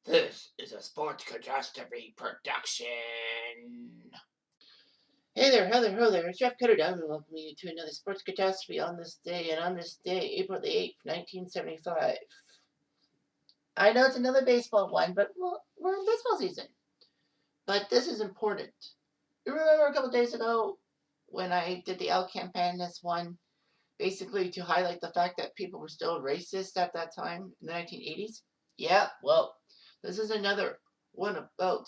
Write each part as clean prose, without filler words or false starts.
This is a sports catastrophe production. Hey there, hello there. It's Jeff Cutter down and welcome you to another sports catastrophe on this day, and on this day, April the 8th, 1975. I know it's another baseball one, but well, we're in baseball season. But this is important. You remember a couple days ago when I did the L campaign, this one, basically to highlight the fact that people were still racist at that time in the 1980s? Yeah, well, this is another one about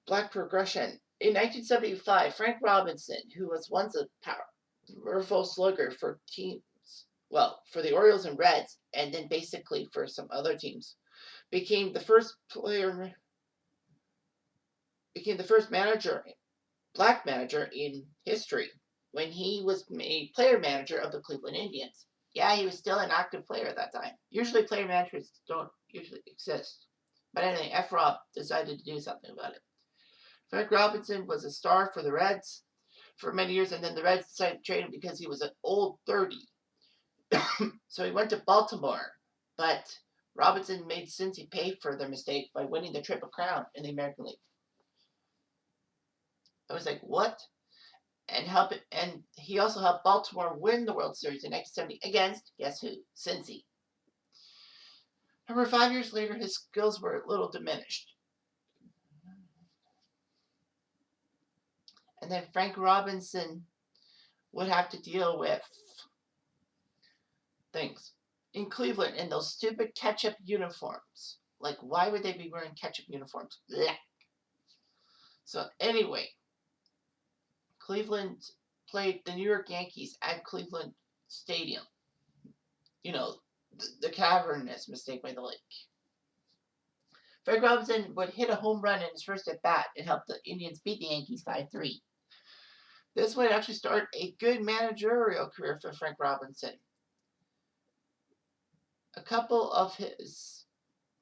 black progression. In 1975, Frank Robinson, who was once a powerful slugger for teams, well, for the Orioles and Reds, and then basically for some other teams, became the first player, became the first manager, black manager in history when he was made player manager of the Cleveland Indians. Yeah, he was still an active player at that time. Usually, player managers don't usually exist. But anyway, F. Rob decided to do something about it. Frank Robinson was a star for the Reds for many years, and then the Reds decided to trade him because he was an old 30. So he went to Baltimore, but Robinson made Cincy pay for their mistake by winning the Triple Crown in the American League. I was like, what? And he also helped Baltimore win the World Series in 1970 against, guess who? Cincy. However, 5 years later, his skills were a little diminished. And then Frank Robinson would have to deal with things in Cleveland in those stupid ketchup uniforms. Like, why would they be wearing ketchup uniforms? Blech. So, anyway, Cleveland played the New York Yankees at Cleveland Stadium. You know, the cavernous mistake by the lake. Frank Robinson would hit a home run in his first at bat and help the Indians beat the Yankees 5-3. This would actually start a good managerial career for Frank Robinson. A couple of his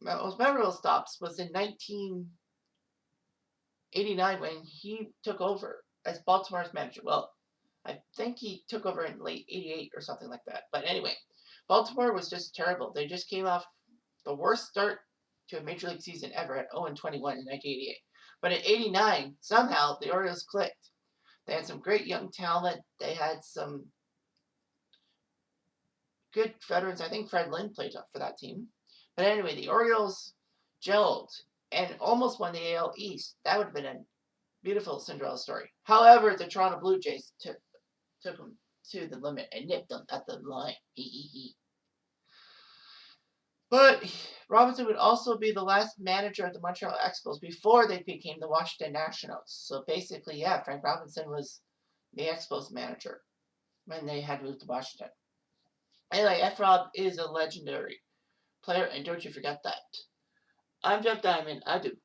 most memorable stops was in 1989 when he took over as Baltimore's manager. Well, I think he took over in late 88 or something like that. But anyway, Baltimore was just terrible. They just came off the worst start to a major league season ever at 0-21 in 1988. But in 89, somehow the Orioles clicked. They had some great young talent. They had some good veterans. I think Fred Lynn played for that team. But anyway, the Orioles gelled and almost won the AL East. That would have been a beautiful Cinderella story. However, the Toronto Blue Jays took them to the limit and nipped them at the line. But Robinson would also be the last manager of the Montreal Expos before they became the Washington Nationals. So basically, yeah, Frank Robinson was the Expos manager when they had moved to Washington. Anyway, F-Rob is a legendary player, and don't you forget that. I'm Jeff Diamond. I do.